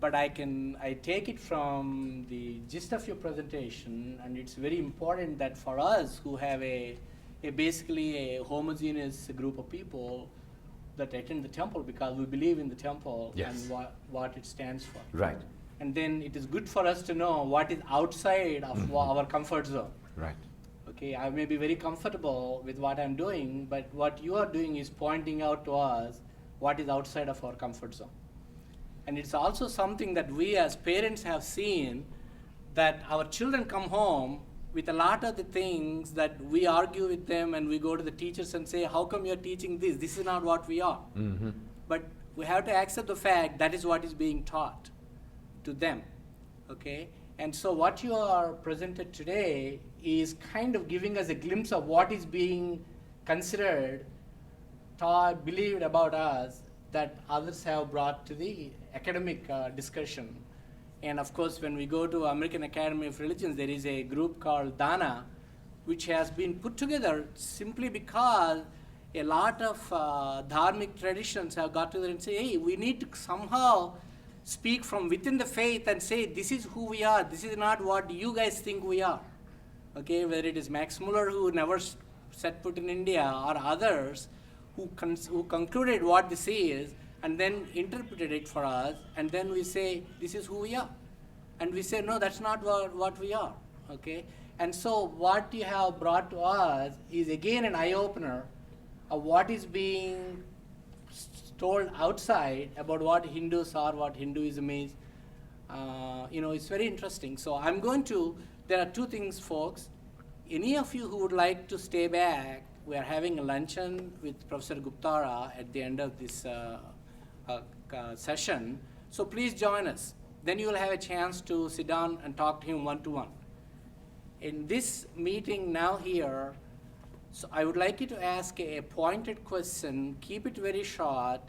but I take it from the gist of your presentation, and it's very important that for us who have basically a homogeneous group of people that attend the temple because we believe in the temple Yes. and what it stands for. Right. And then it is good for us to know what is outside of our comfort zone. Right. Okay, I may be very comfortable with what I'm doing, but what you are doing is pointing out to us what is outside of our comfort zone. And it's also something that we as parents have seen, that our children come home with a lot of the things that we argue with them, and we go to the teachers and say, how come you're teaching this? This is not what we are. Mm-hmm. But we have to accept the fact that is what is being taught to them. Okay? And so what you are presented today is kind of giving us a glimpse of what is being considered, taught, believed about us that others have brought to the academic discussion. And of course, when we go to American Academy of Religions, there is a group called DANA, which has been put together simply because a lot of dharmic traditions have got together and say, hey, we need to somehow speak from within the faith and say, this is who we are, this is not what you guys think we are. Okay, whether it is Max Muller, who never set foot in India, or others who concluded what this is and then interpreted it for us, and then we say, this is who we are. And we say, no, that's not what we are. Okay? And so what you have brought to us is again an eye-opener of what is being told outside about what Hindus are, what Hinduism is. It's very interesting. So there are two things, folks. Any of you who would like to stay back, we are having a luncheon with Professor Guptara at the end of this session. So please join us. Then you will have a chance to sit down and talk to him one-to-one. In this meeting now here, so I would like you to ask a pointed question, keep it very short,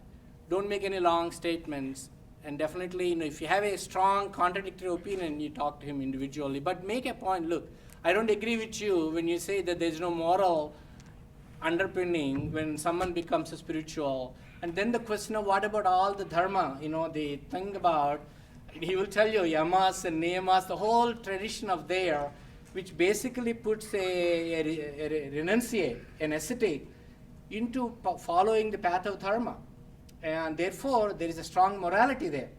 don't make any long statements, and definitely, if you have a strong contradictory opinion, you talk to him individually, but make a point. Look, I don't agree with you when you say that there's no moral underpinning when someone becomes a spiritual. And then the question of what about all the dharma, the thing about, he will tell you yamas and niyamas, the whole tradition of there, which basically puts a renunciate, an ascetic, into following the path of dharma. And therefore, there is a strong morality there.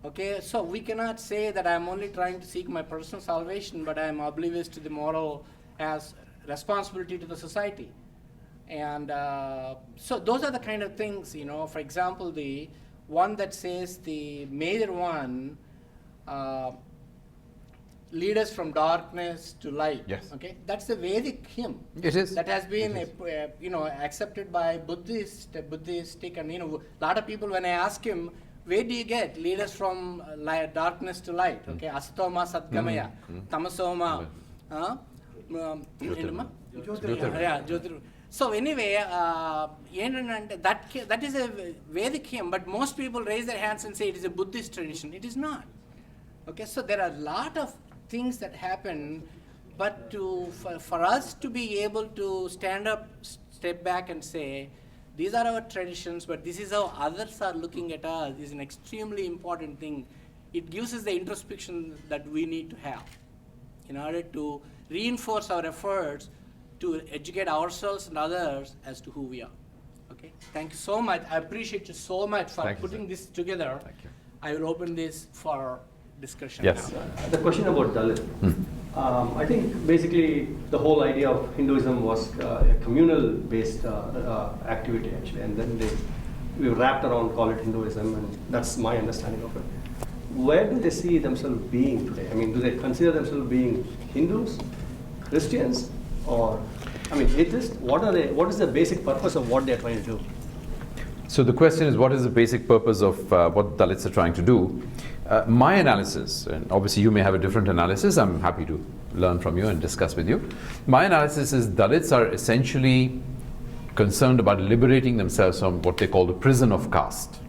Okay, so we cannot say that I'm only trying to seek my personal salvation, but I'm oblivious to the moral as responsibility to the society. And so those are the kind of things, for example, the one that says the major one, lead us from darkness to light. Yes. Okay, that's the Vedic hymn. It is. That has been, accepted by Buddhistic, and a lot of people, when I ask him, where do you get lead us from darkness to light? Okay, Asatoma Satgamaya, Tamasoma, Jyotirgamaya. So anyway, that is a Vedic hymn, but most people raise their hands and say it is a Buddhist tradition. It is not. Okay, so there are a lot of things that happen, but for us to be able to stand up, step back and say, these are our traditions, but this is how others are looking at us, is an extremely important thing. It gives us the introspection that we need to have in order to reinforce our efforts to educate ourselves and others as to who we are. Okay, thank you so much. I appreciate you so much for putting this together. Thank you. I will open this for discussion. Yes. Now. The question about Dalit. I think basically the whole idea of Hinduism was a communal-based activity actually, and then we wrapped around, call it Hinduism, and that's my understanding of it. Where do they see themselves being today? I mean, do they consider themselves being Hindus, Christians, or atheists? What is the basic purpose of what they're trying to do? So the question is, what is the basic purpose of what Dalits are trying to do? My analysis, and obviously you may have a different analysis, I'm happy to learn from you and discuss with you. My analysis is Dalits are essentially concerned about liberating themselves from what they call the prison of caste.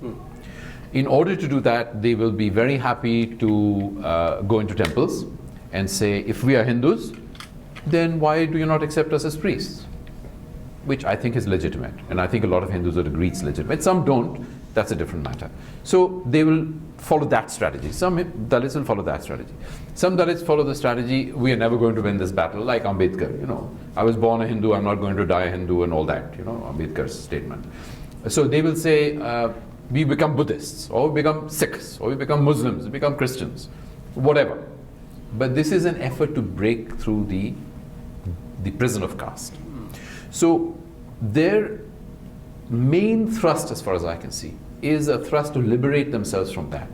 In order to do that, they will be very happy to go into temples and say, if we are Hindus, then why do you not accept us as priests? Which I think is legitimate, and I think a lot of Hindus would agree it's legitimate. Some don't, That's a different matter. So they will follow that strategy. Some Dalits will follow that strategy. Some Dalits follow the strategy, we are never going to win this battle, like Ambedkar. I was born a Hindu, I'm not going to die a Hindu, and all that. Ambedkar's statement. So they will say, we become Buddhists, or we become Sikhs, or we become Muslims, we become Christians, whatever. But this is an effort to break through the prison of caste. So their main thrust, as far as I can see, is a thrust to liberate themselves from that.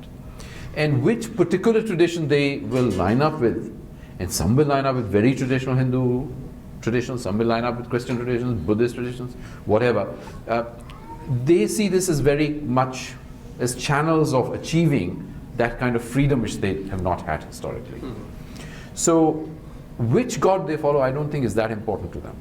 And which particular tradition they will line up with, and some will line up with very traditional Hindu traditions, some will line up with Christian traditions, Buddhist traditions, whatever. They see this as very much as channels of achieving that kind of freedom which they have not had historically. So which God they follow, I don't think is that important to them.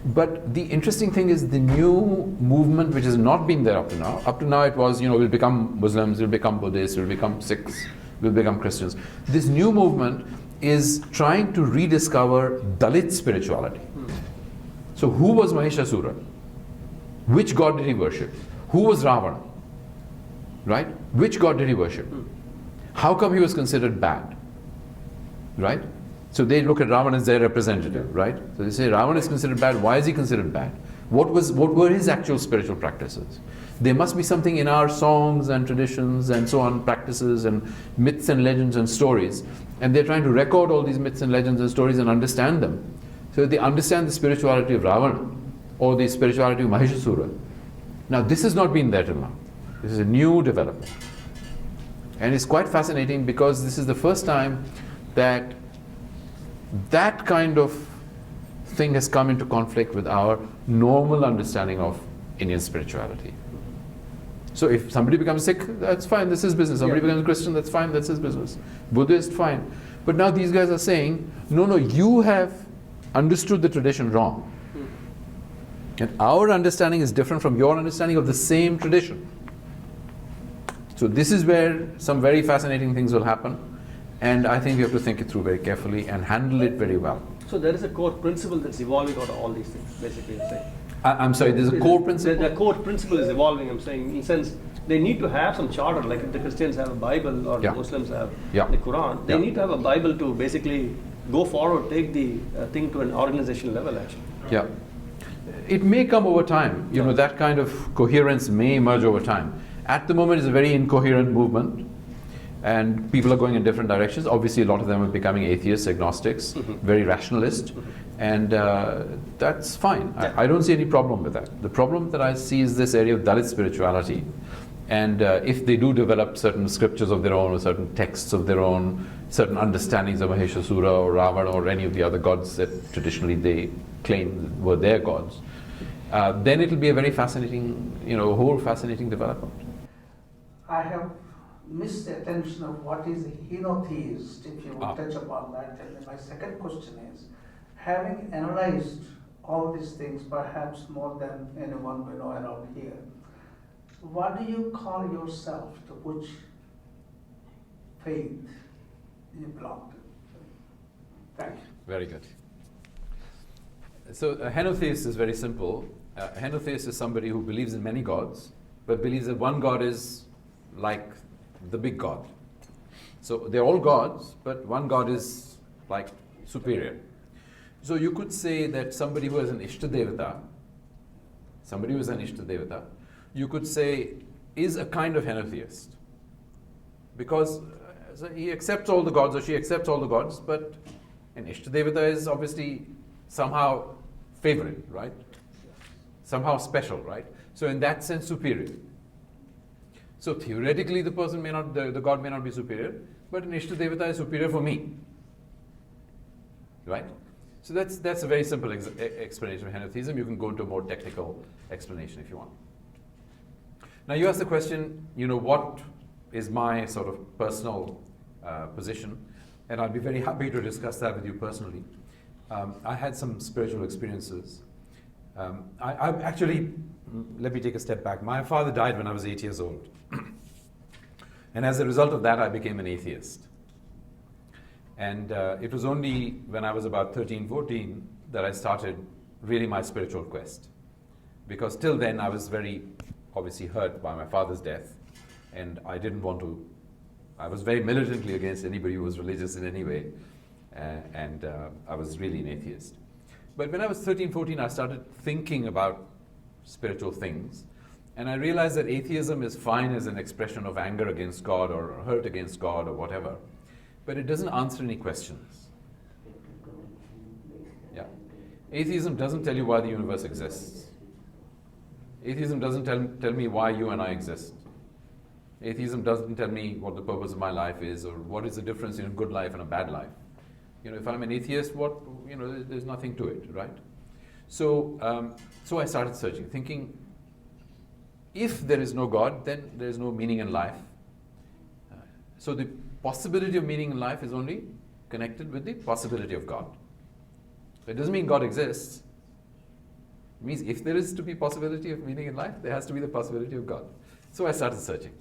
But the interesting thing is the new movement which has not been there up to now. Up to now it was, we'll become Muslims, we'll become Buddhists, we'll become Sikhs, we'll become Christians. This new movement is trying to rediscover Dalit spirituality. So who was Mahishasura? Which god did he worship? Who was Ravana? Right? Which god did he worship? How come he was considered bad? Right? So they look at Ravana as their representative, right? So they say Ravana is considered bad. Why is he considered bad? What were his actual spiritual practices? There must be something in our songs and traditions and so on, practices and myths and legends and stories. And they're trying to record all these myths and legends and stories and understand them. So they understand the spirituality of Ravana or the spirituality of Mahishasura. Now this has not been there till now. This is a new development. And it's quite fascinating because this is the first time that that kind of thing has come into conflict with our normal understanding of Indian spirituality. So if somebody becomes Sikh, that's fine, that's his business. Somebody becomes Christian, that's fine, that's his business. Buddhist, fine. But now these guys are saying, no, you have understood the tradition wrong. And our understanding is different from your understanding of the same tradition. So this is where some very fascinating things will happen. And I think we have to think it through very carefully and handle it very well. So there is a core principle that's evolving out of all these things, basically, you're saying. I'm sorry, there's a core principle? The core principle is evolving, I'm saying, in a sense, they need to have some charter, like if the Christians have a Bible or the Muslims have the Quran, they need to have a Bible to basically go forward, take the thing to an organizational level, actually. Yeah. It may come over time, that kind of coherence may emerge over time. At the moment, it's a very incoherent movement. And people are going in different directions. Obviously, a lot of them are becoming atheists, agnostics, very rationalist, and that's fine. I don't see any problem with that. The problem that I see is this area of Dalit spirituality. And if they do develop certain scriptures of their own, or certain texts of their own, certain understandings of Mahishasura or Ravana or any of the other gods that traditionally they claim were their gods, then it'll be a very fascinating, whole fascinating development. I have missed the attention of what is a henotheist, if you would touch upon that. And then my second question is, having analyzed all these things, perhaps more than anyone we know around here, what do you call yourself, to which faith you belong to? Thank you. Very good. So a henotheist is very simple. A henotheist is somebody who believes in many gods, but believes that one god is like the big God. So they're all gods, but one God is like superior. So you could say that somebody who has an Ishtadevata, you could say is a kind of henotheist. Because he accepts all the gods or she accepts all the gods, but an Ishtadevata is obviously somehow favorite, right? Somehow special, right? So in that sense, superior. So theoretically, the person may not, the god may not be superior, but an Ishtadevata is superior for me, right? So that's a very simple explanation of henotheism. You can go into a more technical explanation if you want. Now you ask the question, what is my sort of personal position, and I'll be very happy to discuss that with you personally. I had some spiritual experiences. I actually, let me take a step back. My father died when I was 8 years old. And as a result of that, I became an atheist. And it was only when I was about 13, 14 that I started really my spiritual quest. Because till then I was very obviously hurt by my father's death, and I didn't want to. I was very militantly against anybody who was religious in any way, and I was really an atheist. But when I was 13, 14, I started thinking about spiritual things, and I realized that atheism is fine as an expression of anger against God or hurt against God or whatever, but it doesn't answer any questions. Yeah. Atheism doesn't tell you why the universe exists. Atheism doesn't tell me why you and I exist. Atheism doesn't tell me what the purpose of my life is, or what is the difference in a good life and a bad life. If I'm an atheist, there's nothing to it, right? So, so I started searching, thinking, if there is no God, then there is no meaning in life. So the possibility of meaning in life is only connected with the possibility of God. That doesn't mean God exists. It means if there is to be possibility of meaning in life, there has to be the possibility of God. So I started searching.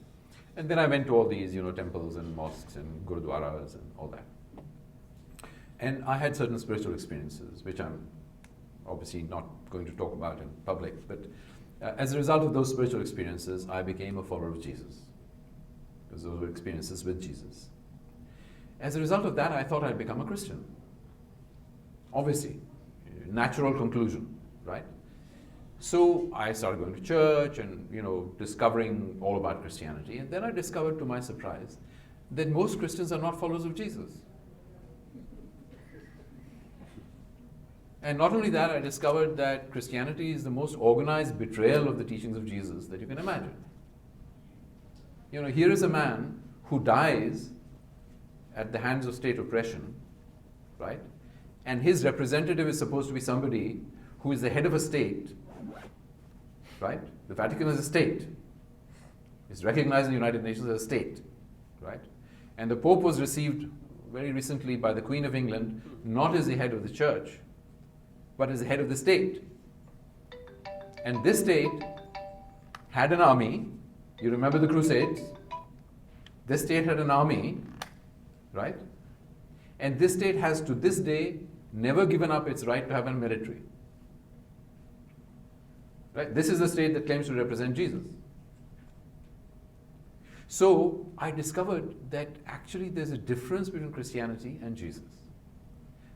And then I went to all these, temples and mosques and gurudwaras and all that. And I had certain spiritual experiences, which I'm obviously not going to talk about in public, but as a result of those spiritual experiences, I became a follower of Jesus, because those were experiences with Jesus. As a result of that, I thought I'd become a Christian. Obviously, natural conclusion, right? So I started going to church and, discovering all about Christianity. And then I discovered, to my surprise, that most Christians are not followers of Jesus. And not only that, I discovered that Christianity is the most organized betrayal of the teachings of Jesus that you can imagine. Here is a man who dies at the hands of state oppression, right? And his representative is supposed to be somebody who is the head of a state, right? The Vatican is a state. It's recognized in the United Nations as a state, right? And the Pope was received very recently by the Queen of England, not as the head of the church, but as the head of the state. And this state had an army. You remember the Crusades? This state had an army, right? And this state has, to this day, never given up its right to have a military. Right? This is the state that claims to represent Jesus. So I discovered that actually there's a difference between Christianity and Jesus.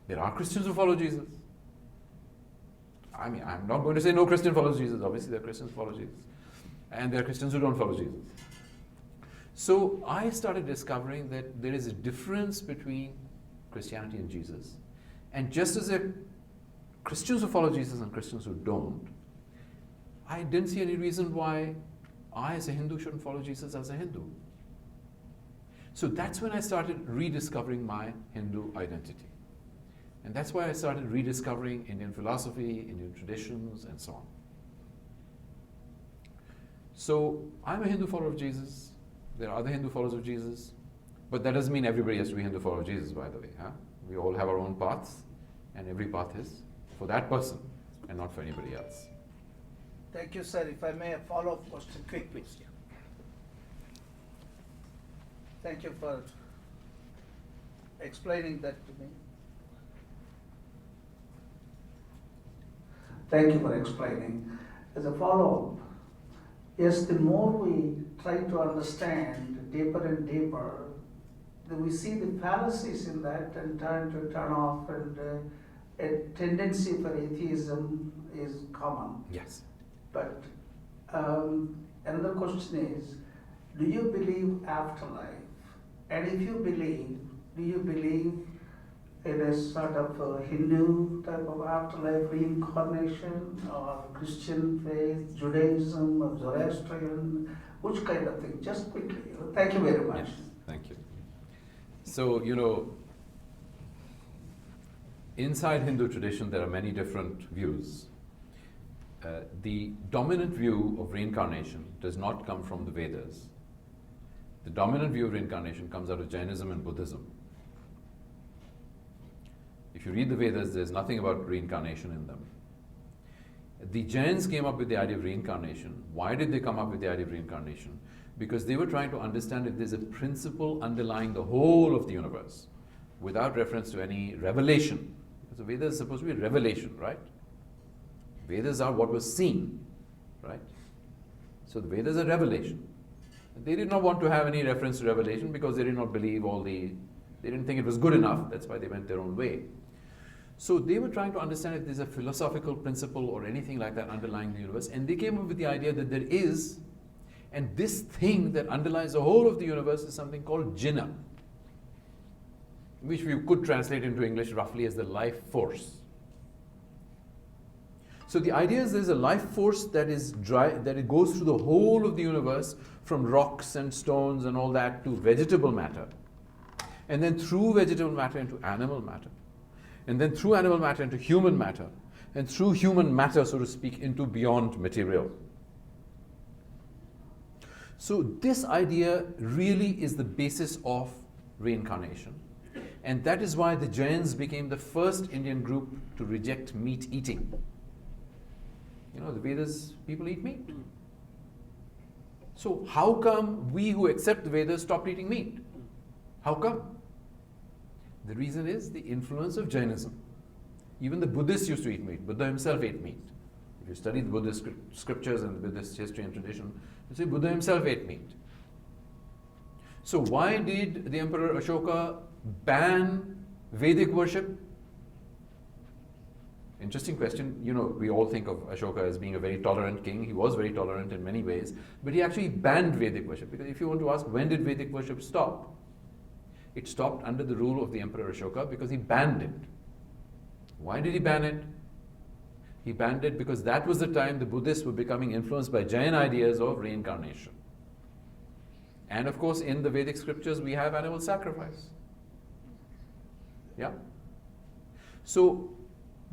There are Christians who follow Jesus. I'm not going to say no Christian follows Jesus. Obviously, there are Christians who follow Jesus. And there are Christians who don't follow Jesus. So I started discovering that there is a difference between Christianity and Jesus. And just as there are Christians who follow Jesus and Christians who don't, I didn't see any reason why I, as a Hindu, shouldn't follow Jesus as a Hindu. So that's when I started rediscovering my Hindu identity. And that's why I started rediscovering Indian philosophy, Indian traditions, and so on. So I'm a Hindu follower of Jesus. There are other Hindu followers of Jesus. But that doesn't mean everybody has to be Hindu follower of Jesus, by the way. Huh? We all have our own paths, and every path is for that person and not for anybody else. Thank you, sir. If I may, a follow-up question, quick, please. Yeah. Thank you for explaining that to me. Thank you for explaining. As a follow-up, yes, the more we try to understand deeper and deeper, then we see the fallacies in that and turn off, and a tendency for atheism is common. Yes. But another question is, do you believe afterlife? And if you believe, do you believe in a sort of a Hindu type of afterlife, reincarnation, or Christian faith, Judaism, or Zoroastrian, which kind of thing? Just quickly. Thank you very much. Yes, thank you. So, inside Hindu tradition, there are many different views. The dominant view of reincarnation does not come from the Vedas. The dominant view of reincarnation comes out of Jainism and Buddhism. If you read the Vedas, there's nothing about reincarnation in them. The Jains came up with the idea of reincarnation. Why did they come up with the idea of reincarnation? Because they were trying to understand if there's a principle underlying the whole of the universe without reference to any revelation. Because the Vedas is supposed to be revelation, right? Vedas are what was seen, right? So the Vedas are revelation. They did not want to have any reference to revelation because they did not believe they didn't think it was good enough. That's why they went their own way. So they were trying to understand if there's a philosophical principle or anything like that underlying the universe. And they came up with the idea that there is, and this thing that underlies the whole of the universe is something called Jinna, which we could translate into English roughly as the life force. So the idea is there's a life force that is that it goes through the whole of the universe, from rocks and stones and all that to vegetable matter, and then through vegetable matter into animal matter, and then through animal matter into human matter, and through human matter, so to speak, into beyond material. So this idea really is the basis of reincarnation. And that is why the Jains became the first Indian group to reject meat eating. You know, the Vedas, people eat meat. So how come we who accept the Vedas stopped eating meat? How come? The reason is the influence of Jainism. Even the Buddhists used to eat meat. Buddha himself ate meat. If you study the Buddhist scriptures and the Buddhist history and tradition, you see Buddha himself ate meat. So why did the Emperor Ashoka ban Vedic worship? Interesting question. You know, we all think of Ashoka as being a very tolerant king. He was very tolerant in many ways, but he actually banned Vedic worship. Because if you want to ask, when did Vedic worship stop? It stopped under the rule of the Emperor Ashoka because he banned it. Why did he ban it? He banned it because that was the time the Buddhists were becoming influenced by Jain ideas of reincarnation. And of course, in the Vedic scriptures, we have animal sacrifice. Yeah? So,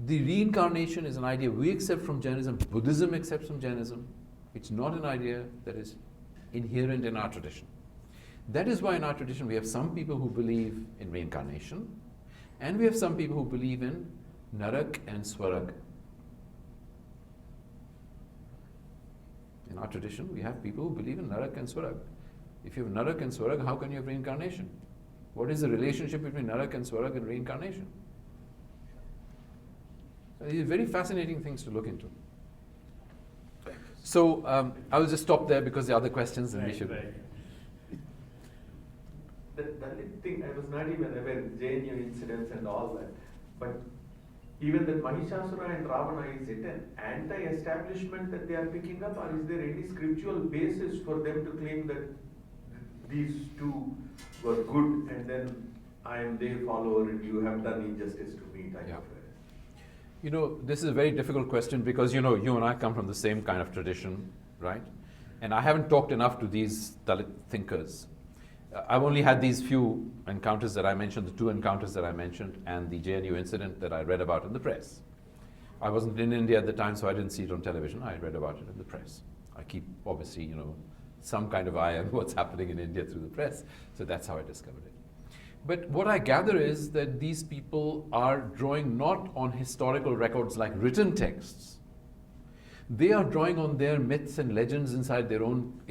the reincarnation is an idea we accept from Jainism, Buddhism accepts from Jainism. It's not an idea that is inherent in our tradition. That is why in our tradition we have some people who believe in reincarnation, and we have some people who believe in Narak and Swarag. In our tradition, we have people who believe in Narak and Swarag. If you have Narak and Swarag, how can you have reincarnation? What is the relationship between Narak and Swarag and reincarnation? These are very fascinating things to look into. So I will just stop there because there are other questions and we should. Right. The Dalit thing, I was not even aware, JNU incidents and all that. But even that Mahishasura and Ravana, is it an anti-establishment that they are picking up, or is there any scriptural basis for them to claim that these two were good and then I am their follower and you have done injustice to me? Yeah. You know, this is a very difficult question because, you know, you and I come from the same kind of tradition, right? And I haven't talked enough to these Dalit thinkers. I've only had these few encounters that I mentioned, the two encounters that I mentioned, and the JNU incident that I read about in the press. I wasn't in India at the time, so I didn't see it on television. I read about it in the press. I keep, obviously, you know, some kind of eye on what's happening in India through the press. So that's how I discovered it. But what I gather is that these people are drawing not on historical records like written texts. They are drawing on their myths and legends inside their own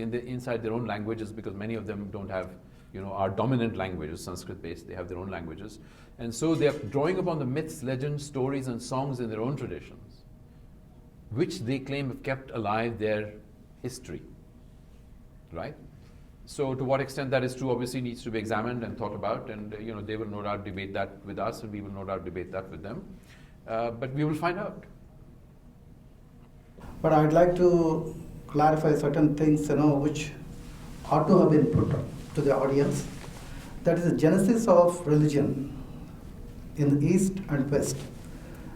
languages, because many of them don't have, you know, our dominant languages, Sanskrit-based. They have their own languages, and so they are drawing upon the myths, legends, stories, and songs in their own traditions, which they claim have kept alive their history. Right? So to what extent that is true obviously needs to be examined and thought about, and you know, they will no doubt debate that with us, and we will no doubt debate that with them. But we will find out. But I'd like to clarify certain things, you know, which ought to have been put to the audience. That is the genesis of religion in the East and West.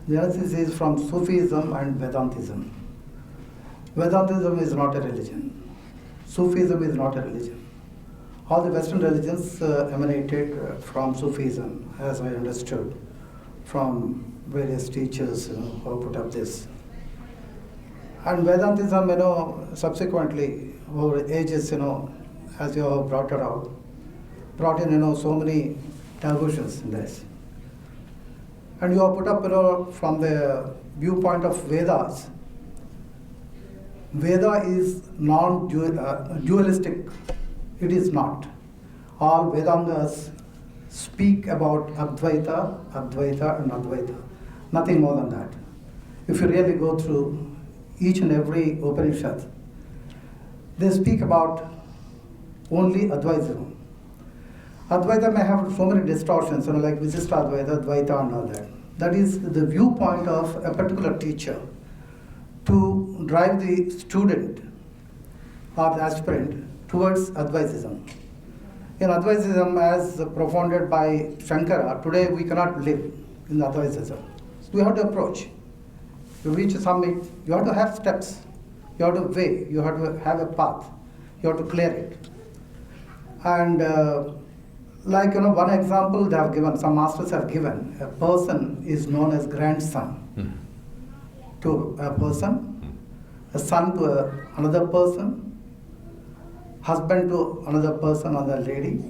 Genesis is from Sufism and Vedantism. Vedantism is not a religion. Sufism is not a religion. All the Western religions emanated from Sufism, as I understood, from various teachers, you know, who put up this. And Vedantism, you know, subsequently, over ages, you know, as you have brought it out, brought in, you know, so many diversions in this. And you have put up, you know, from the viewpoint of Vedas, Veda is non-dualistic. It is not. All Vedangas speak about Advaita, Advaita, and Advaita. Nothing more than that. If you really go through each and every Upanishad, they speak about only Advaism. Advaita may have so many distortions, like Visishta Advaita, Dvaita and all that. That is the viewpoint of a particular teacher to drive the student or the aspirant towards Advaitism. In Advaitism, as propounded by Shankara, today we cannot live in Advaitism. We have to approach. To reach a summit, you have to have steps. You have to weigh. You have to have a path. You have to clear it. And one example they have given, some masters have given, a person is known as grandson to a person, a son to another person, husband to another person, another lady,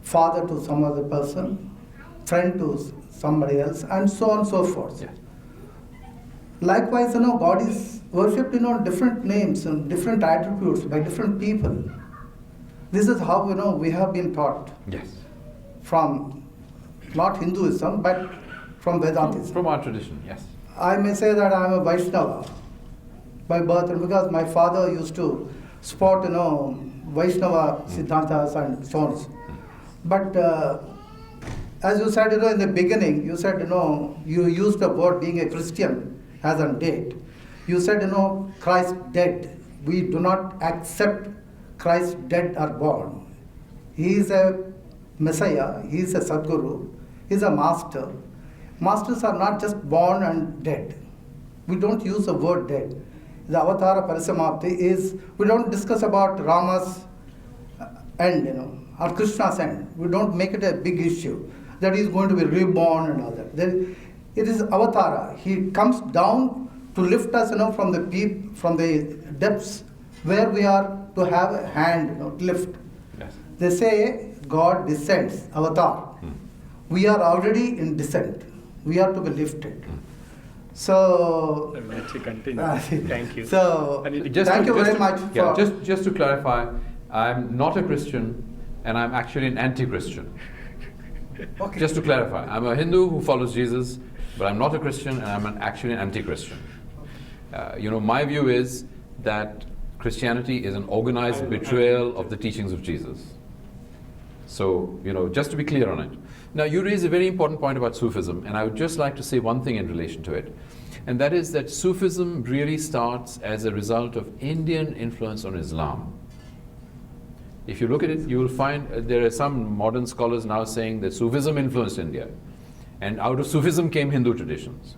father to some other person, friend to somebody else, and so on and so forth. Yeah. Likewise, God is worshipped in different names and different attributes by different people. This is how we have been taught. Yes. From not Hinduism, but from Vedantism. From our tradition, yes. I may say that I am a Vaishnava by birth, and because my father used to sport, Vaishnava Siddhantas and so on. But as you said, in the beginning, you said, you used the word being a Christian as on date. You said, Christ dead. We do not accept Christ dead or born. He is a Messiah, he is a Sadguru, he is a master. Masters are not just born and dead. We don't use the word dead. The Avatara Parisamapti is, we don't discuss about Rama's end, or Krishna's end. We don't make it a big issue that he is going to be reborn and all that. It is Avatara. He comes down to lift us, from the depths where we are to have a hand, lift. Yes. They say God descends, Avatar. We are already in descent. We are to be lifted. So, Let you continue. Thank you. So, thank you very much. Yeah, for just to clarify, I'm not a Christian and I'm actually an anti-Christian. Okay. Just to clarify, I'm a Hindu who follows Jesus, but I'm not a Christian and I'm actually an anti-Christian. My view is that Christianity is an organized betrayal of the teachings of Jesus. So, just to be clear on it. Now, you raise a very important point about Sufism, and I would just like to say one thing in relation to it, and that is that Sufism really starts as a result of Indian influence on Islam. If you look at it, you will find there are some modern scholars now saying that Sufism influenced India, and out of Sufism came Hindu traditions.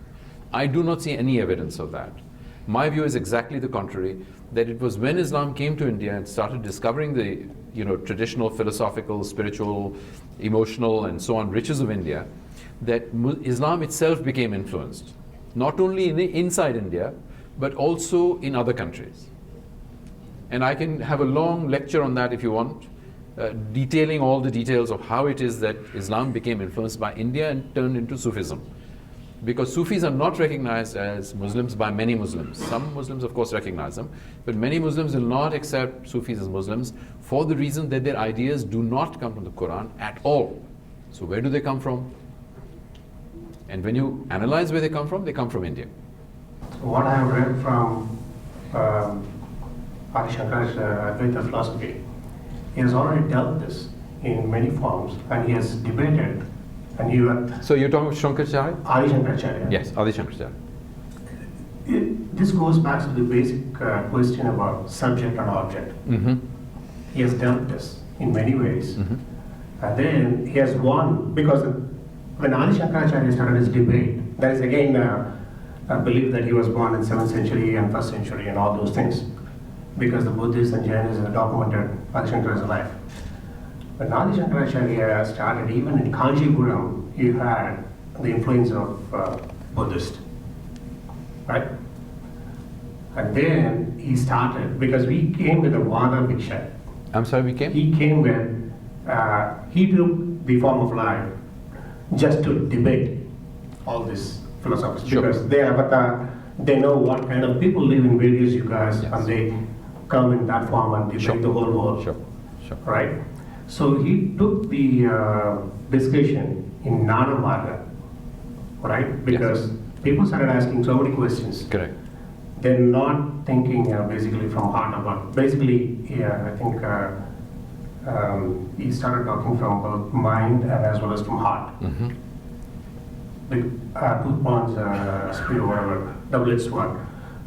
I do not see any evidence of that. My view is exactly the contrary, that it was when Islam came to India and started discovering the traditional philosophical, spiritual, emotional and so on riches of India, that Islam itself became influenced, not only inside India, but also in other countries. And I can have a long lecture on that if you want, detailing all the details of how it is that Islam became influenced by India and turned into Sufism. Because Sufis are not recognized as Muslims by many Muslims. Some Muslims, of course, recognize them, but many Muslims will not accept Sufis as Muslims for the reason that their ideas do not come from the Quran at all. So where do they come from? And when you analyze where they come from India. What I have read from Adi Shankar's Advaita philosophy, he has already dealt this in many forms, and he has debated. And so you're talking about Shankaracharya? Adi Shankaracharya. Yes, Adi Shankaracharya. This goes back to the basic question about subject and object. Mm-hmm. He has dealt this in many ways. Mm-hmm. And then he has won, because when Adi Shankaracharya started his debate, there is again a belief that he was born in 7th century and 1st century and all those things, because the Buddhists and Jainis have documented Adi Shankara's life. When Adi Shankaracharya started, even in Kanchipuram, he had the influence of Buddhist, right? And then he started, because we came with a Vada Bhiksha. I'm sorry, we came? He came with, he took the form of life just to debate all these philosophers. Sure. Because they know what kind of people live in various yugas, Yes. and they come in that form and debate Sure. the whole world. Sure, sure. Right? So he took the discussion in Nana Marga, right? Because people started asking so many questions. Correct. they're not thinking basically from heart about. Basically, yeah, I think he started talking from both mind and as well as from heart. Mhm. Like two points, speed or whatever, double-edged sword.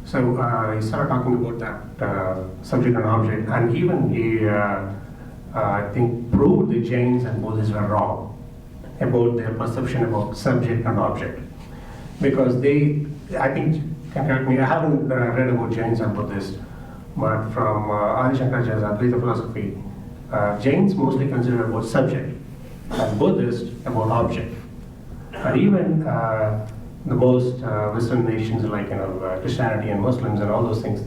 So he started talking about that subject and object, and even he, I think, proved the Jains and Buddhists were wrong about their perception about subject and object, because they, I think, can correct me, I haven't read about Jains and Buddhists, but from Adi Shankaracharya's Advaita philosophy, Jains mostly consider about subject, and Buddhists about object. And even the most Western nations like Christianity and Muslims and all those things,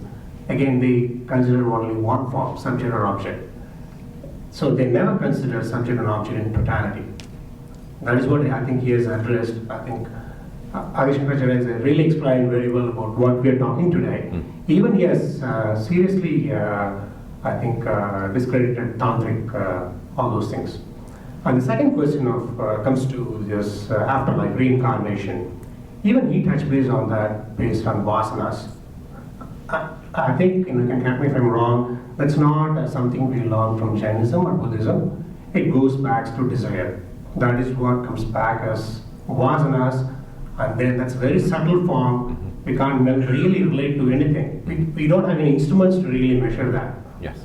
again they consider only one form, subject or object. So they never consider subject and object in totality. That is what I think he has addressed. I think Adi Shankaracharya has really explained very well about what we are talking today. Even he has seriously, I think, discredited tantric, all those things. And the second question comes to this afterlife, reincarnation. Even he touched base on that based on vasanas. I think, you can correct me if I'm wrong, that's not something we learn from Jainism or Buddhism. It goes back to desire. That is what comes back as vasanas, and then that's a very subtle form. We can't really relate to anything. We don't have any instruments to really measure that. Yes.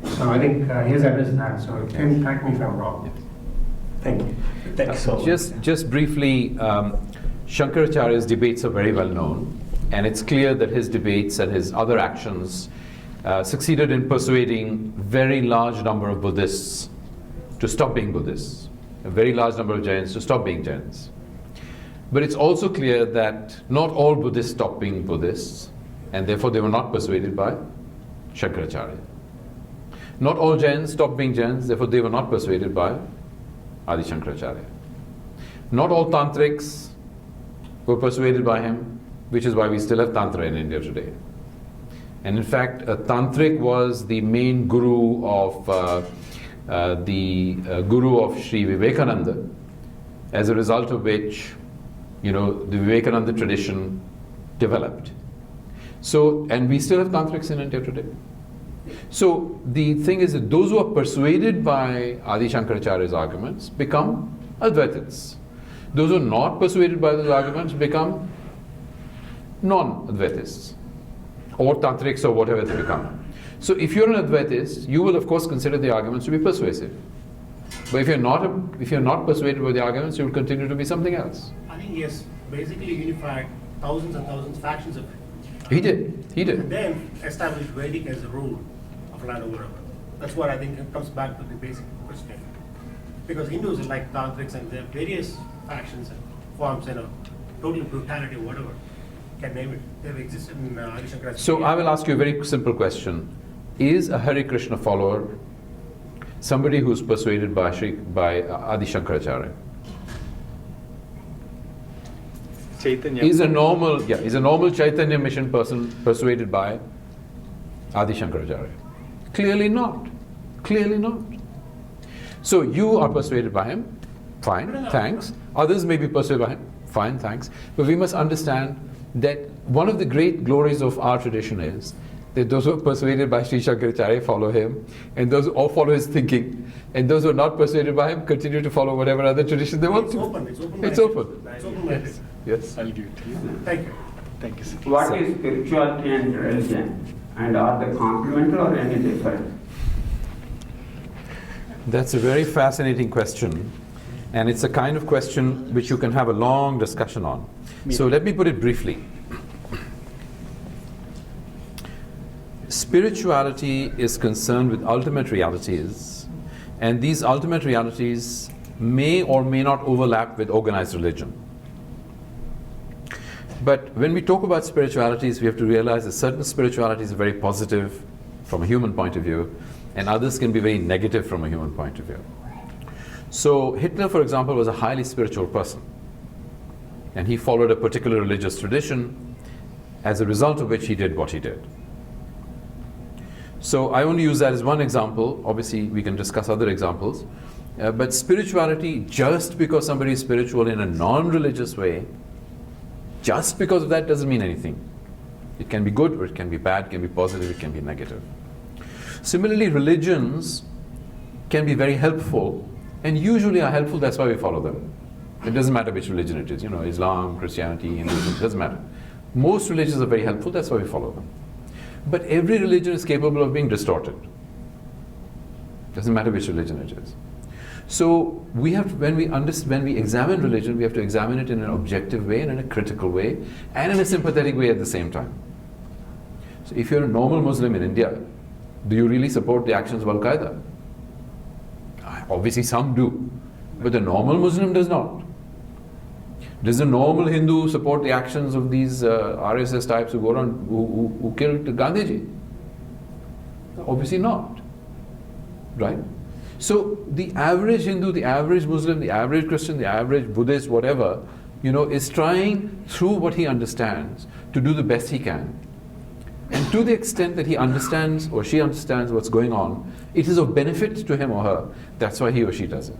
So I think he has addressed that, so you can correct me if I'm wrong. Yes. Thank you. Thank you so much. Just briefly, Shankaracharya's debates are very well known, and it's clear that his debates and his other actions succeeded in persuading very large number of Buddhists to stop being Buddhists, a very large number of Jains to stop being Jains. But it's also clear that not all Buddhists stopped being Buddhists, and therefore they were not persuaded by Shankaracharya. Not all Jains stopped being Jains, therefore they were not persuaded by Adi Shankaracharya. Not all Tantrics were persuaded by him, which is why we still have Tantra in India today. And in fact, a Tantric was the main guru of guru of Sri Vivekananda, as a result of which, the Vivekananda tradition developed. So, and we still have Tantrics in India today. So the thing is that those who are persuaded by Adi Shankaracharya's arguments become Advaitists. Those who are not persuaded by those arguments become non-Advaitists, or Tantrics, or whatever they become. So if you're an Advaitist, you will of course consider the arguments to be persuasive. But if you're not persuaded by the arguments, you will continue to be something else. I think he has basically unified thousands and thousands of factions of it. He did. And then established Vedic as a rule of land over. That's what I think it comes back to the basic question. Because Hindus are like Tantrics and there are various factions and forms, total brutality or whatever. Can name it. They've existed in Adi Shankaracharya. So I will ask you a very simple question. Is a Hare Krishna follower somebody who's persuaded by Adi Shankaracharya? Chaitanya. Is a normal Chaitanya mission person persuaded by Adi Shankaracharya? Clearly not. Clearly not. So you are persuaded by him, fine, thanks. Others may be persuaded by him, fine, thanks. But we must understand that one of the great glories of our tradition is that those who are persuaded by Sri Shankaracharya follow him, and those who all follow his thinking, and those who are not persuaded by him continue to follow whatever other tradition they want to. It's open. It's open. Yes. I'll give it to you. Thank you. Thank you, sir. What is spirituality and religion? And are they complementary or any different? That's a very fascinating question, and it's a kind of question which you can have a long discussion on. So let me put it briefly. Spirituality is concerned with ultimate realities, and these ultimate realities may or may not overlap with organized religion. But when we talk about spiritualities, we have to realize that certain spiritualities are very positive from a human point of view, and others can be very negative from a human point of view. So Hitler, for example, was a highly spiritual person, and he followed a particular religious tradition, as a result of which he did what he did. So I only use that as one example. Obviously, we can discuss other examples. But spirituality, just because somebody is spiritual in a non-religious way, just because of that doesn't mean anything. It can be good or it can be bad, it can be positive, it can be negative. Similarly, religions can be very helpful and usually are helpful, that's why we follow them. It doesn't matter which religion it is, Islam, Christianity, Hinduism, it doesn't matter. Most religions are very helpful, that's why we follow them. But every religion is capable of being distorted. Doesn't matter which religion it is. So we have to, when we examine religion, we have to examine it in an objective way and in a critical way and in a sympathetic way at the same time. So if you're a normal Muslim in India, do you really support the actions of Al-Qaeda? Obviously some do, but the normal Muslim does not. Does a normal Hindu support the actions of these RSS types who go around, who killed Gandhiji? Obviously not, right? So the average Hindu, the average Muslim, the average Christian, the average Buddhist, whatever, is trying through what he understands to do the best he can. And to the extent that he understands or she understands what's going on, it is of benefit to him or her. That's why he or she does it.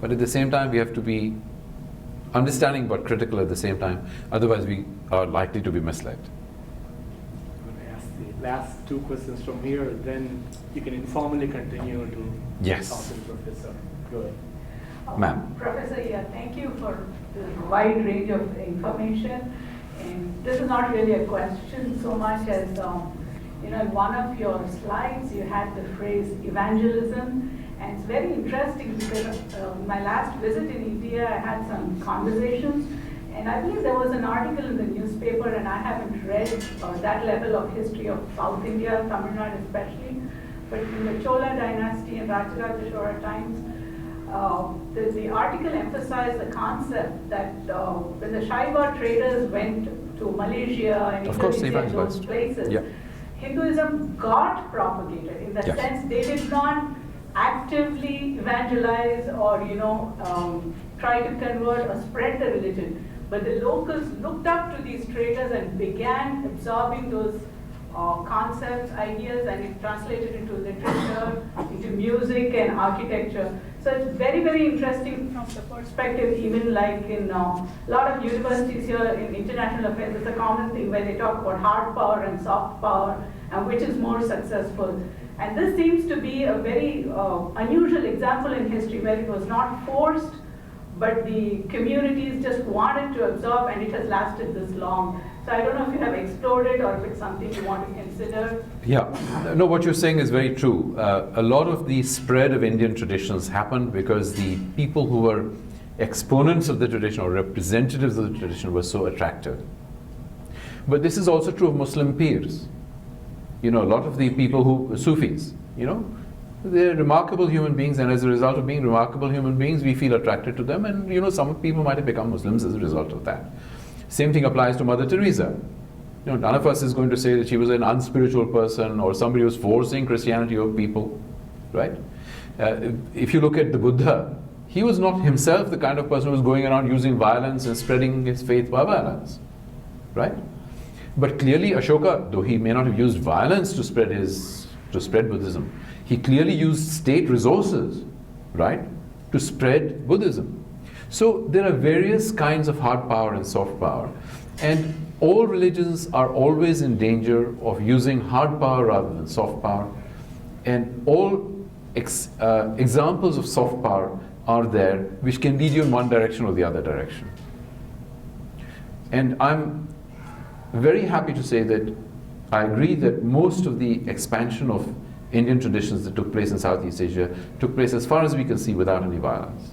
But at the same time, we have to be understanding but critical at the same time. Otherwise, we are likely to be misled. I'm going to ask the last two questions from here, then you can informally continue to Yes. talk to the professor. Go ahead. Ma'am. Professor, thank you for the wide range of information. And this is not really a question so much as, in one of your slides, you had the phrase evangelism. And it's very interesting because my last visit in India, I had some conversations. And I believe there was an article in the newspaper, and I haven't read that level of history of South India, Tamil Nadu especially. But in the Chola dynasty and Rajaraja Chola times, the article emphasized the concept that when the Shaiva traders went to Malaysia and Indonesia and those places, yeah. Hinduism got propagated in the Yes. sense they did not actively evangelize or try to convert or spread the religion, but the locals looked up to these traders and began absorbing those concepts, ideas, and it translated into literature, into music and architecture. So it's very, very interesting from the perspective, even like in a lot of universities here in international affairs, it's a common thing where they talk about hard power and soft power and which is more successful. And this seems to be a very unusual example in history where it was not forced, but the communities just wanted to absorb, and it has lasted this long. So I don't know if you have explored it or if it's something you want to consider. Yeah, no, what you're saying is very true. A lot of the spread of Indian traditions happened because the people who were exponents of the tradition or representatives of the tradition were so attractive. But this is also true of Muslim peers. A lot of the people who, Sufis, they're remarkable human beings, and as a result of being remarkable human beings, we feel attracted to them, and some people might have become Muslims as a result of that. Same thing applies to Mother Teresa. None of us is going to say that she was an unspiritual person or somebody who was forcing Christianity on people, right? If you look at the Buddha, he was not himself the kind of person who was going around using violence and spreading his faith by violence, right? But clearly Ashoka, though he may not have used violence to spread Buddhism, he clearly used state resources, right, to spread Buddhism. So there are various kinds of hard power and soft power, and all religions are always in danger of using hard power rather than soft power, and all examples of soft power are there which can lead you in one direction or the other direction. And I'm very happy to say that I agree that most of the expansion of Indian traditions that took place in Southeast Asia took place, as far as we can see, without any violence.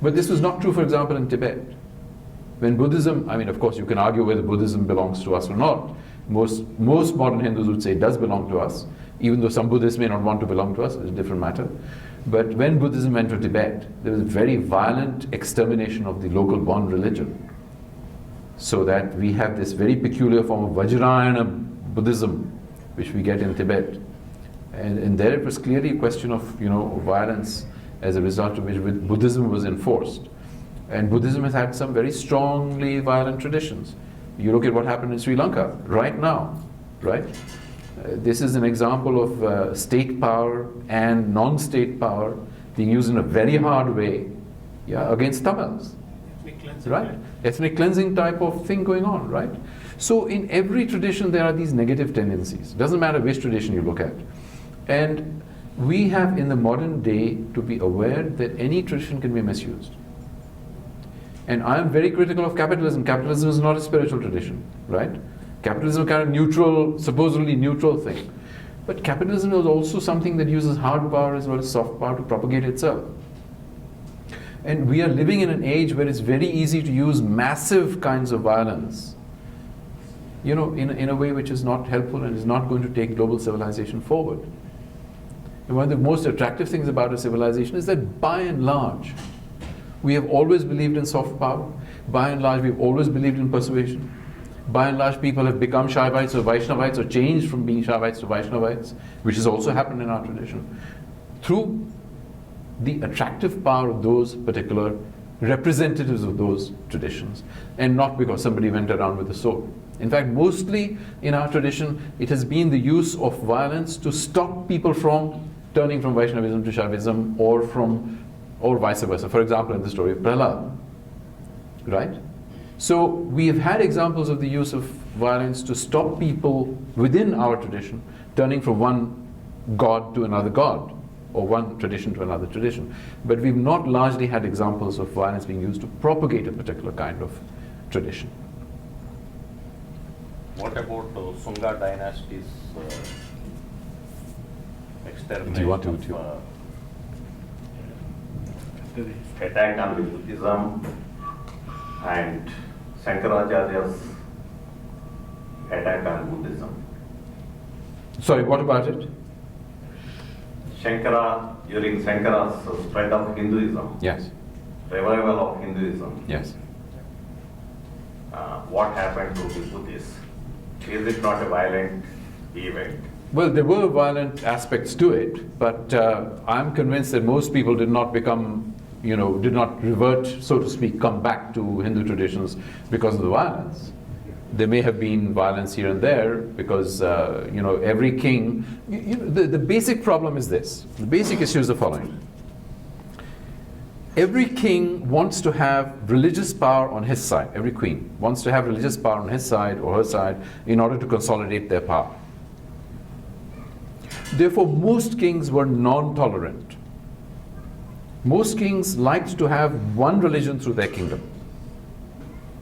But this was not true, for example, in Tibet. When Buddhism, of course you can argue whether Buddhism belongs to us or not. Most modern Hindus would say it does belong to us, even though some Buddhists may not want to belong to us, it's a different matter. But when Buddhism went to Tibet, there was a very violent extermination of the local Bon religion. So that we have this very peculiar form of Vajrayana Buddhism, which we get in Tibet. And there it was clearly a question of violence, as a result of which Buddhism was enforced. And Buddhism has had some very strongly violent traditions. You look at what happened in Sri Lanka right now, right? This is an example of state power and non-state power being used in a very hard way, against Tamils, right? ethnic cleansing type of thing going on, right? So in every tradition there are these negative tendencies. It doesn't matter which tradition you look at. And we have in the modern day to be aware that any tradition can be misused. And I am very critical of capitalism. Capitalism is not a spiritual tradition, right? Capitalism is a kind of neutral, supposedly neutral thing. But capitalism is also something that uses hard power as well as soft power to propagate itself. And we are living in an age where it's very easy to use massive kinds of violence, you know, in a way which is not helpful and is not going to take global civilization forward. And one of the most attractive things about a civilization is that by and large, we have always believed in soft power. By and large, we've always believed in persuasion. By and large, people have become Shaivites or Vaishnavites or changed from being Shaivites to Vaishnavites, which has also happened in our tradition, through the attractive power of those particular representatives of those traditions, and not because somebody went around with a sword. In fact, mostly in our tradition, it has been the use of violence to stop people from turning from Vaishnavism to Shaivism or vice versa. For example, in the story of Prahlad, right? So we have had examples of the use of violence to stop people within our tradition turning from one god to another god, or one tradition to another tradition. But we've not largely had examples of violence being used to propagate a particular kind of tradition. What about Sunga dynasty's extermination Do you want to attack on the Buddhism and Shankaracharya's attack on Buddhism? Sorry, what about it? Shankara, during Shankara's spread of Hinduism, Yes, revival of Hinduism, yes. what happened to the Buddhists? Is it not a violent event? Well, there were violent aspects to it, but I'm convinced that most people did not become, did not revert, so to speak, come back to Hindu traditions because of the violence. There may have been violence here and there because, every king, the basic problem is this. The basic issue is the following. Every king wants to have religious power on his side. Every queen wants to have religious power on his side or her side in order to consolidate their power. Therefore, most kings were non-tolerant. Most kings liked to have one religion through their kingdom.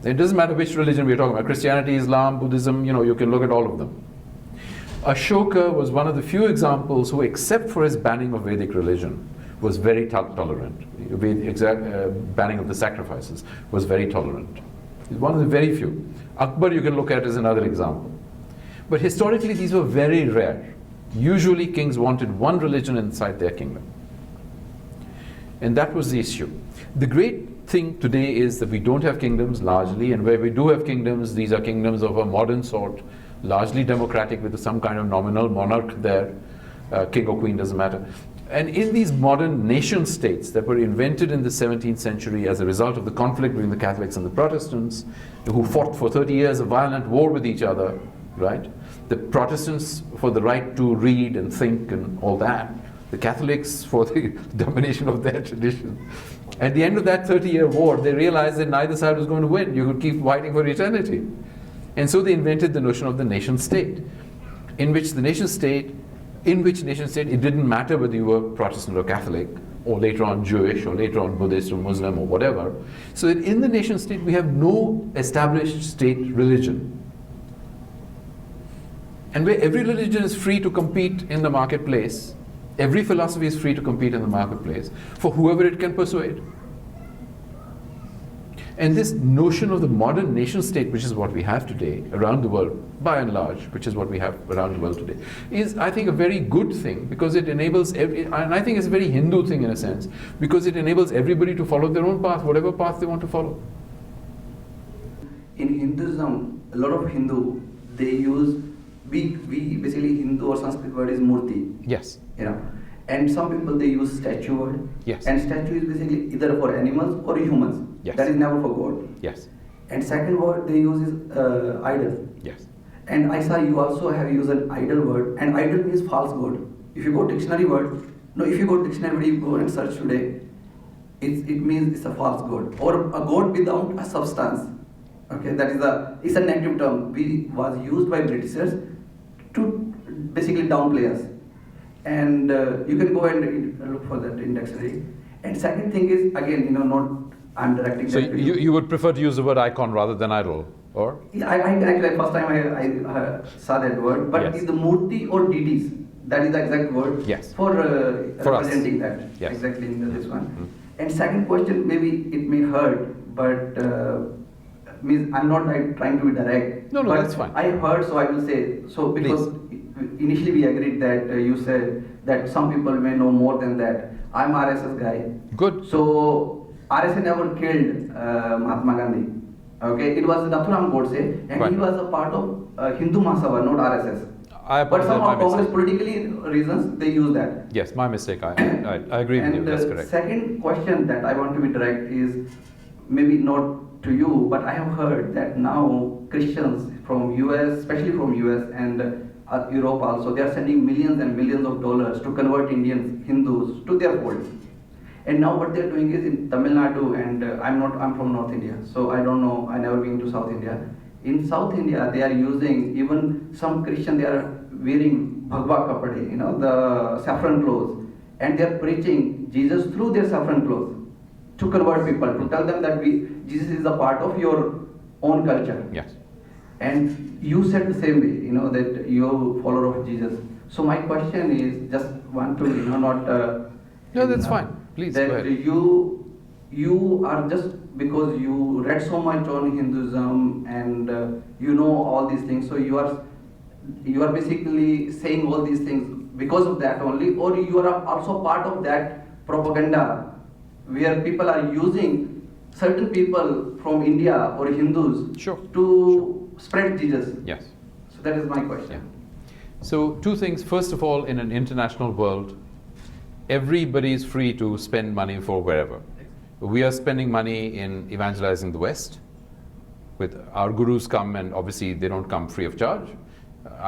It doesn't matter which religion we're talking about, Christianity, Islam, Buddhism, you can look at all of them. Ashoka was one of the few examples who, except for his banning of Vedic religion, was very tolerant. Banning of the sacrifices was very tolerant. He's one of the very few. Akbar you can look at as another example. But historically these were very rare. Usually kings wanted one religion inside their kingdom. And that was the issue. The great thing today is that we don't have kingdoms largely, and where we do have kingdoms, these are kingdoms of a modern sort, largely democratic with some kind of nominal monarch there, king or queen, doesn't matter. And in these modern nation states that were invented in the 17th century as a result of the conflict between the Catholics and the Protestants, who fought for 30 years of violent war with each other, right? The Protestants for the right to read and think and all that. The Catholics for the domination of their tradition. At the end of that 30-year war, they realized that neither side was going to win. You could keep fighting for eternity. And so they invented the notion of the nation state, in which nation state, it didn't matter whether you were Protestant or Catholic, or later on Jewish, or later on Buddhist or Muslim or whatever. So that in the nation state we have no established state religion. And where every religion is free to compete in the marketplace, every philosophy is free to compete in the marketplace for whoever it can persuade. And this notion of the modern nation state, which is what we have today around the world, by and large, which is what we have around the world today, is, I think, a very good thing, because it enables, and I think it's a very Hindu thing in a sense, because it enables everybody to follow their own path, whatever path they want to follow. In Hinduism, a lot of Hindu, they use, we basically Hindu or Sanskrit word is murti. Yes. And some people, they use statue word. Yes. And statue is basically either for animals or humans. Yes. That is never for God. Yes. And second word they use is idol. Yes. And I saw you also have used an idol word, and idol means false god. If you go dictionary word, if you go dictionary, you go and search today, it means it's a false god or a god without a substance. Okay, that is it's a negative term. Was used by Britishers to basically downplay us. And you can go and look for that in dictionary. And second thing is, again, not I'm directing. So that to you would prefer to use the word icon rather than idol, or? Yeah, I actually first time I saw that word, but Yes. is the murti or deities? That is the exact word Yes. for us. representing that. Yes. Exactly in this one. Mhm. And second question, maybe it may hurt, but means I'm not trying to be direct. No, but that's fine. I heard, so I will say. So because initially we agreed that you said that some people may know more than that. I'm RSS guy. Good. So RSS never killed Mahatma Gandhi. Okay, it was Nathuram Godse, and Right. he was a part of Hindu Mahasabha, not RSS. I But apologize, somehow my Congress mistake. politically reasons they use that. Yes, my mistake. I agree with you. And That's correct. second question that I want to be direct is maybe not to you, but I have heard that now Christians from US, especially from US and Europe also, they are sending millions and millions of dollars to convert Indians, Hindus to their fold. And now what they're doing is in Tamil Nadu, and I'm from North India, so I don't know, I never been to South India. In South India, they are using, even some Christian, they are wearing bhagwa kapade, the saffron clothes, and they are preaching Jesus through their saffron clothes to convert people, to tell them that Jesus is a part of your own culture. Yes. And you said the same way, that you're a follower of Jesus. So my question is, just want to, not... No, that's fine. Please, that go ahead. you are just, because you read so much on Hinduism and you know all these things, so you are basically saying all these things because of that only, or you are also part of that propaganda where people are using certain people from India or Hindus to spread Jesus. Yes. So that is my question. Yeah. So two things. First of all, in an international world, everybody is free to spend money for wherever. We are spending money in evangelizing the West. With our gurus come, and obviously they don't come free of charge.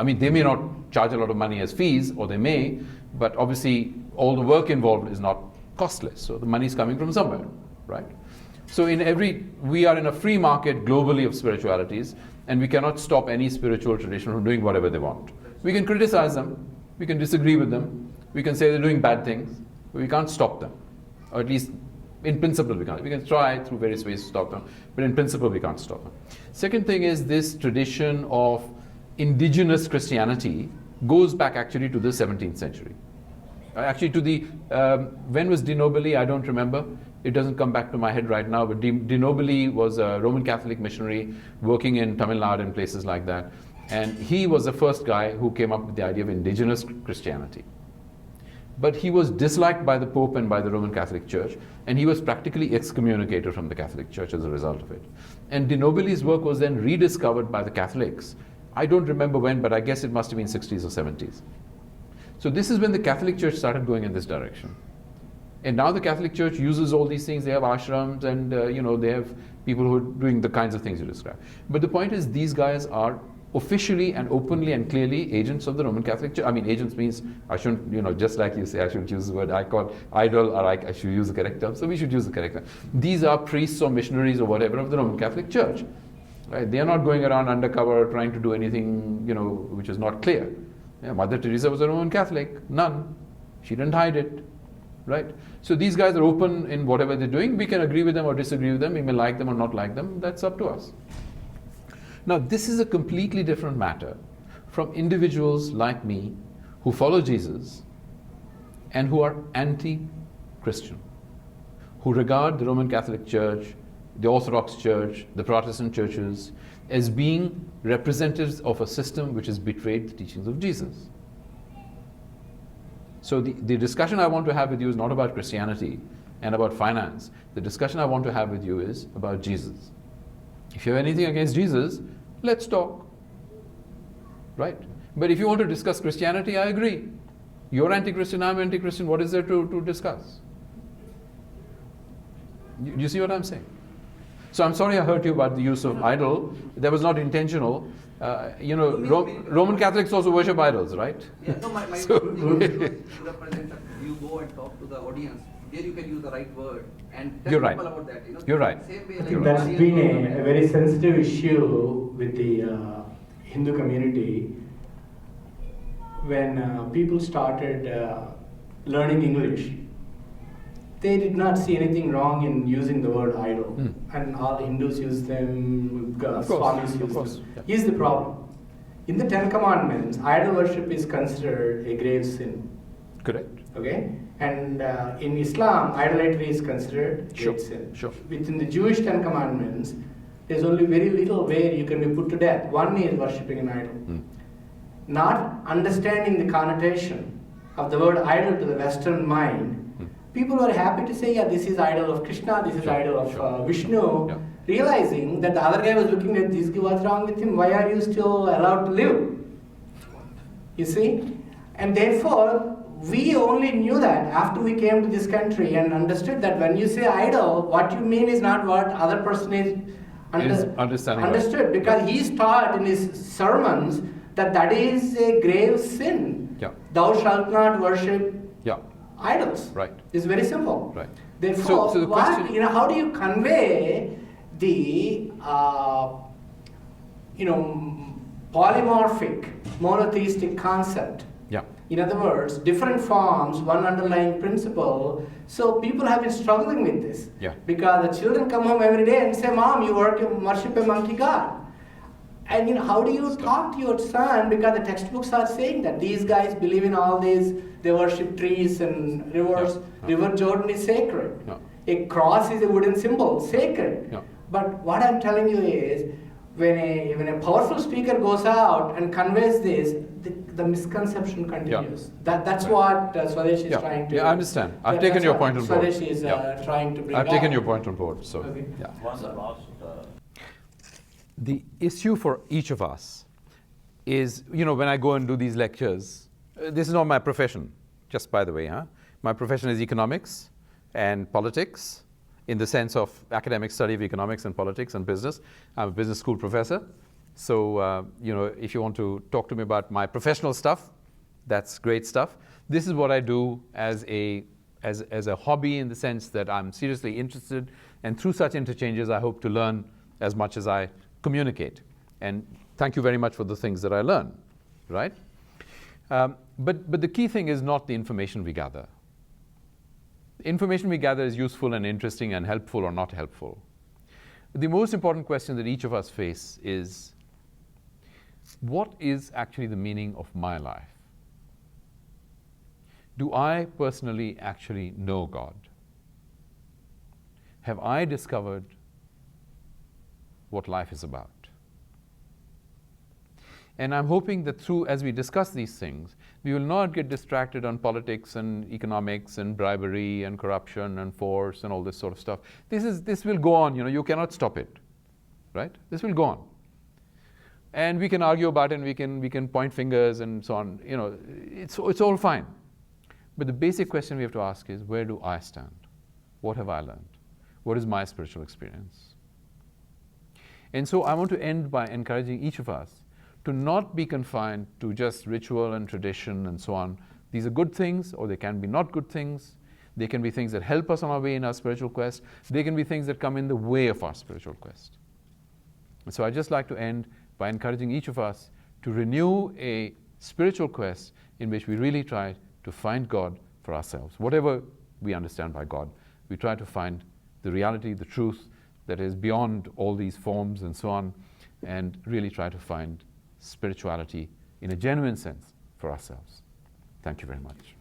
They may not charge a lot of money as fees, or they may, but obviously all the work involved is not costless. So the money is coming from somewhere, right? So we are in a free market globally of spiritualities, and we cannot stop any spiritual tradition from doing whatever they want. We can criticize them, we can disagree with them, we can say they're doing bad things, but we can't stop them. Or at least in principle we can't. We can try through various ways to stop them, but in principle we can't stop them. Second thing is, this tradition of indigenous Christianity goes back actually to the 17th century. Actually to the, when was De Nobili? I don't remember. It doesn't come back to my head right now, but De Nobili was a Roman Catholic missionary working in Tamil Nadu and places like that. And he was the first guy who came up with the idea of indigenous Christianity. But he was disliked by the Pope and by the Roman Catholic Church, and he was practically excommunicated from the Catholic Church as a result of it. And De Nobili's work was then rediscovered by the Catholics. I don't remember when, but I guess it must have been 60s or 70s. So this is when the Catholic Church started going in this direction. And now the Catholic Church uses all these things. They have ashrams, and they have people who are doing the kinds of things you describe. But the point is, these guys are officially and openly and clearly agents of the Roman Catholic Church. Agents means, I shouldn't, just like you say, I shouldn't use the word idol, or I should use the correct term. So we should use the correct term. These are priests or missionaries or whatever of the Roman Catholic Church. Right? They are not going around undercover trying to do anything, which is not clear. Yeah, Mother Teresa was a Roman Catholic, nun. She didn't hide it. Right? So these guys are open in whatever they're doing. We can agree with them or disagree with them. We may like them or not like them. That's up to us. Now, this is a completely different matter from individuals like me who follow Jesus and who are anti-Christian, who regard the Roman Catholic Church, the Orthodox Church, the Protestant churches as being representatives of a system which has betrayed the teachings of Jesus. So the discussion I want to have with you is not about Christianity and about finance. The discussion I want to have with you is about Jesus. If you have anything against Jesus, let's talk. Right? But if you want to discuss Christianity, I agree. You're anti-Christian, I'm anti-Christian. What is there to discuss? You see what I'm saying? So I'm sorry I hurt you about the use of idol. That was not intentional. Roman Catholics also worship idols, right? Yeah, no, my So- thing is to represent that you go and talk to the audience. There you can use the right word and tell You're right. people about that. You're right. Same way I like think that's Marian been government. a very sensitive issue with the Hindu community when people started learning English. They did not see anything wrong in using the word idol, and all Hindus use them, Of course, Swamis of use course, them. yeah. Here's the problem. In the Ten Commandments, idol worship is considered a grave sin. Correct. Okay? And in Islam, idolatry is considered Sure, great sin. sure. Within the Jewish Ten Commandments, there's only very little where you can be put to death. One is worshipping an idol. Not understanding the connotation of the word idol to the Western mind, people were happy to say, yeah, this is idol of Krishna, this is Sure, idol of sure. Vishnu, Yeah. realizing that the other guy was looking at this guy, what's wrong with him? Why are you still allowed to live? You see? And therefore, we only knew that after we came to this country and understood that when you say idol, what you mean is not what other person is understanding right. understood, because he's taught in his sermons that that is a grave sin. Yeah. Thou shalt not worship Yeah. idols. Right. It's very simple. Right. Therefore, So the question- how do you convey the polymorphic, monotheistic concept? Yeah. In other words, different forms, one underlying principle. So people have been struggling with this. Yeah. Because the children come home every day and say, Mom, you worship a monkey god. And how do you talk to your son? Because the textbooks are saying that these guys believe in all these, they worship trees and rivers. Yeah. River Jordan is sacred. Yeah. A cross is a wooden symbol, sacred. Yeah. But what I'm telling you is, when a powerful speaker goes out and conveys this, the misconception continues. That's what Swadeshi is trying to. Yeah, I understand. I've that's taken your what point on board. Swadeshi is trying to bring I've taken out. your point on board. So, Okay. yeah. One last. The issue for each of us is, when I go and do these lectures, this is not my profession, just by the way. My profession is economics and politics, in the sense of academic study of economics and politics and business. I'm a business school professor. So, if you want to talk to me about my professional stuff, that's great stuff. This is what I do as a hobby, in the sense that I'm seriously interested, and through such interchanges, I hope to learn as much as I communicate. And thank you very much for the things that I learn, right? But the key thing is not the information we gather. The information we gather is useful and interesting and helpful or not helpful. The most important question that each of us face is, what is actually the meaning of my life? Do I personally actually know God? Have I discovered what life is about? And I'm hoping that as we discuss these things, we will not get distracted on politics and economics and bribery and corruption and force and all this sort of stuff. This will go on, you cannot stop it, right? This will go on. And we can argue about it, and we can point fingers and so on, it's all fine. But the basic question we have to ask is, where do I stand? What have I learned? What is my spiritual experience? And so I want to end by encouraging each of us to not be confined to just ritual and tradition and so on. These are good things, or they can be not good things. They can be things that help us on our way in our spiritual quest. They can be things that come in the way of our spiritual quest. And so I'd just like to end by encouraging each of us to renew a spiritual quest in which we really try to find God for ourselves. Whatever we understand by God, we try to find the reality, the truth that is beyond all these forms and so on, and really try to find spirituality in a genuine sense for ourselves. Thank you very much.